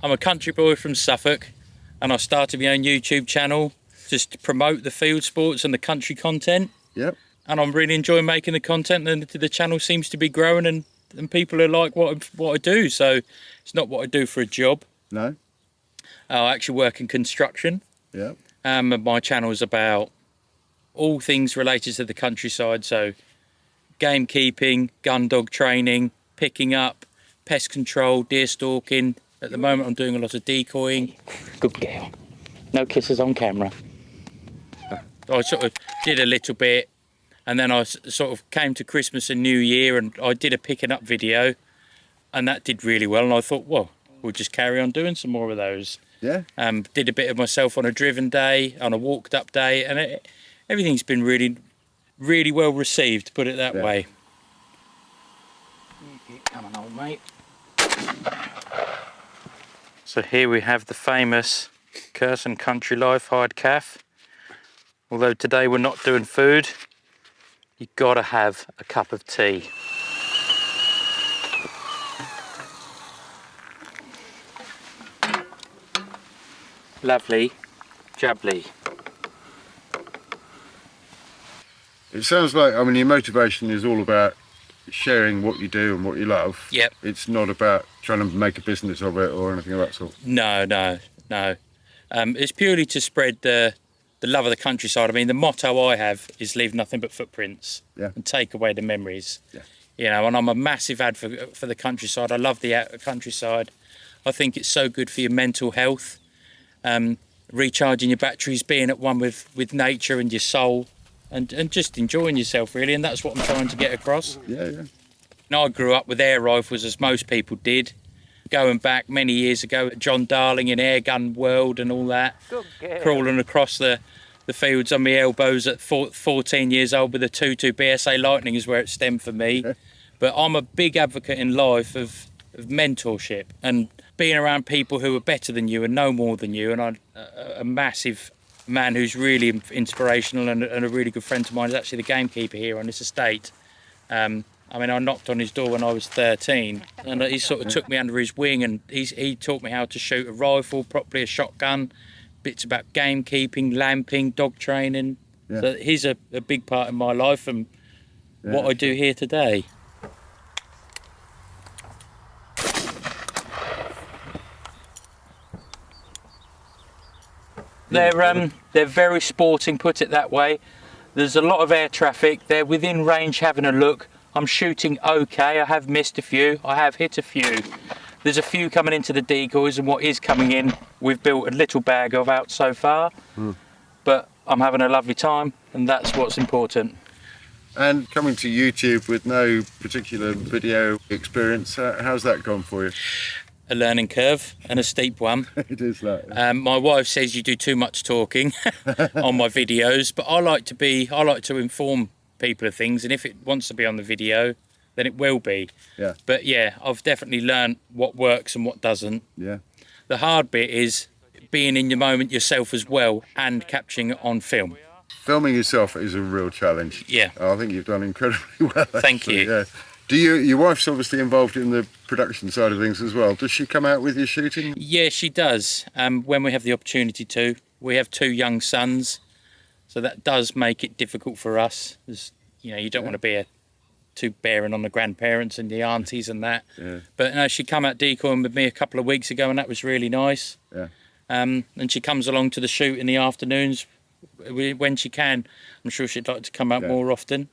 I'm a country boy from Suffolk, and I started my own YouTube channel just to promote the field sports and the country content. Yep. And I'm really enjoying making the content, and the channel seems to be growing, and people are like what I do. So it's not what I do for a job. No. I actually work in construction. Yeah. And my channel is about all things related to the countryside. So gamekeeping, gundog training, picking up, pest control, deer stalking. At the moment, I'm doing a lot of decoying. Good girl. No kisses on camera. I sort of did a little bit, and then I sort of came to Christmas and New Year, and I did a picking up video, and that did really well. And I thought, well, we'll just carry on doing some more of those. Yeah. Did a bit of myself on a driven day, on a walked up day, and everything's been really, really well received, put it that way. Come on, old mate. So here we have the famous Curson Country Life hired calf. Although today we're not doing food, you've got to have a cup of tea. Lovely, jubbly. It sounds like, I mean, your motivation is all about sharing what you do and what you love. Yep. It's not about trying to make a business of it or anything of that sort. No. It's purely to spread the love of the countryside. I mean, the motto I have is leave nothing but footprints. Yeah. And take away the memories. Yeah. You know, and I'm a massive advocate for the countryside. I love the countryside. I think it's so good for your mental health. Recharging your batteries, being at one with nature and your soul, and just enjoying yourself, really. And that's what I'm trying to get across. Yeah. Now, I grew up with air rifles, as most people did, going back many years ago, John Darling in airgun world and all that, crawling across the fields on my elbows at 14 years old with a 2.2 BSA Lightning is where it stemmed for me. Okay. But I'm a big advocate in life of mentorship and being around people who are better than you and know more than you. And I'm a massive man who's really inspirational and a really good friend of mine is actually the gamekeeper here on this estate. I mean, I knocked on his door when I was 13, and he sort of took me under his wing, and he taught me how to shoot a rifle properly, a shotgun, bits about gamekeeping, lamping, dog training. Yeah. So he's a big part in my life and what I do here today. They're very sporting, put it that way. There's a lot of air traffic. They're within range having a look. I'm shooting okay. I have missed a few. I have hit a few. There's a few coming into the decoys, and what is coming in, we've built a little bag of out so far. But I'm having a lovely time, and that's what's important. And coming to YouTube with no particular video experience, how's that gone for you? A learning curve and a steep one. It is that. My wife says you do too much talking on my videos, but I like to inform people of things, and if it wants to be on the video, then it will be. Yeah. But yeah, I've definitely learned what works and what doesn't. Yeah. The hard bit is being in the moment yourself as well and capturing it on film. Filming yourself is a real challenge. Yeah. I think you've done incredibly well. Thank you. Yeah. Do your wife's obviously involved in the production side of things as well. Does she come out with your shooting? Yeah, she does. When we have the opportunity to. We have 2 young sons, so that does make it difficult for us. You don't want to be too bearing on the grandparents and the aunties and that. Yeah. But no, she come out decoying with me a couple of weeks ago, and that was really nice. Yeah. And she comes along to the shoot in the afternoons when she can. I'm sure she'd like to come out more often.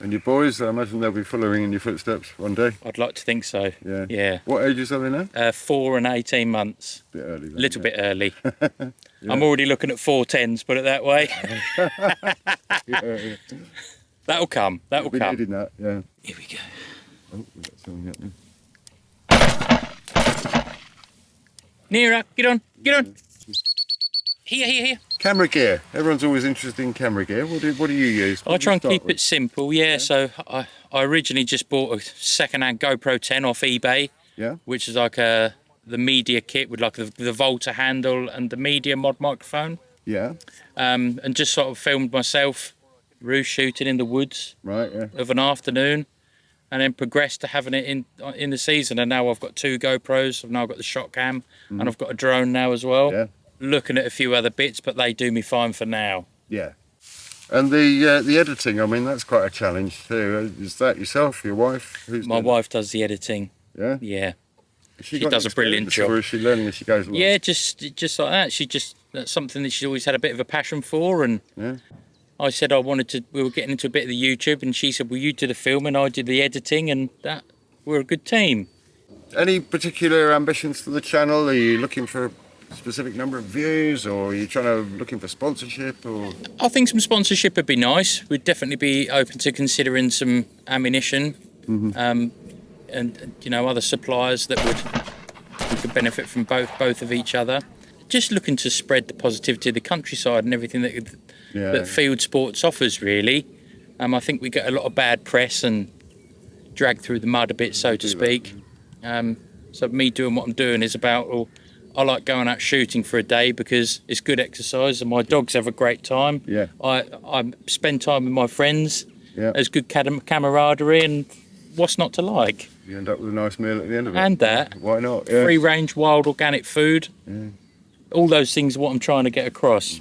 And your boys, I imagine they'll be following in your footsteps one day. I'd like to think so. Yeah. Yeah. What ages are they now? 4 and 18 months. Bit early. Then, Little bit early. Yeah. I'm already looking at 410s, put it that way. Yeah. That'll come. That'll Been come. needing that, yeah. Here we go. Oh, we've got something happening. Nearer. Get on. Get on. Here. Camera gear. Everyone's always interested in camera gear. What do you use? I try and keep it simple, yeah. So I originally just bought a second-hand GoPro 10 off eBay, which is like the media kit with like the Volta handle and the media mod microphone. Yeah. And just sort of filmed myself roost shooting in the woods Right, yeah. of an afternoon. and then progressed to having it in the season. And now I've got 2 GoPros. I've now got the Shotkam, and I've got a drone now as well. Yeah. Looking at a few other bits, but they do me fine for now. Yeah. And the editing, I mean, that's quite a challenge too. Is that yourself, your wife? My wife does the editing. Yeah? Yeah. She does a brilliant job. Or is she learning as she goes along? Yeah, just like that. That's something that she's always had a bit of a passion for. And Yeah. I said we were getting into a bit of the YouTube, and she said, well, you do the film and I do the editing, and that we're a good team. Any particular ambitions for the channel? Are you looking for a specific number of views, or are you looking for sponsorship? Or I think some sponsorship would be nice. We'd definitely be open to considering some ammunition, and other suppliers that we could benefit from both of each other. Just looking to spread the positivity of the countryside and everything that field sports offers, really. I think we get a lot of bad press and dragged through the mud a bit, so to speak. So me doing what I'm doing is about, I like going out shooting for a day because it's good exercise and my dogs have a great time. Yeah. I spend time with my friends. Yeah. There's good camaraderie, and what's not to like? You end up with a nice meal at the end of it. And that. Why not? Yeah. Free range, wild, organic food. Yeah. All those things are what I'm trying to get across.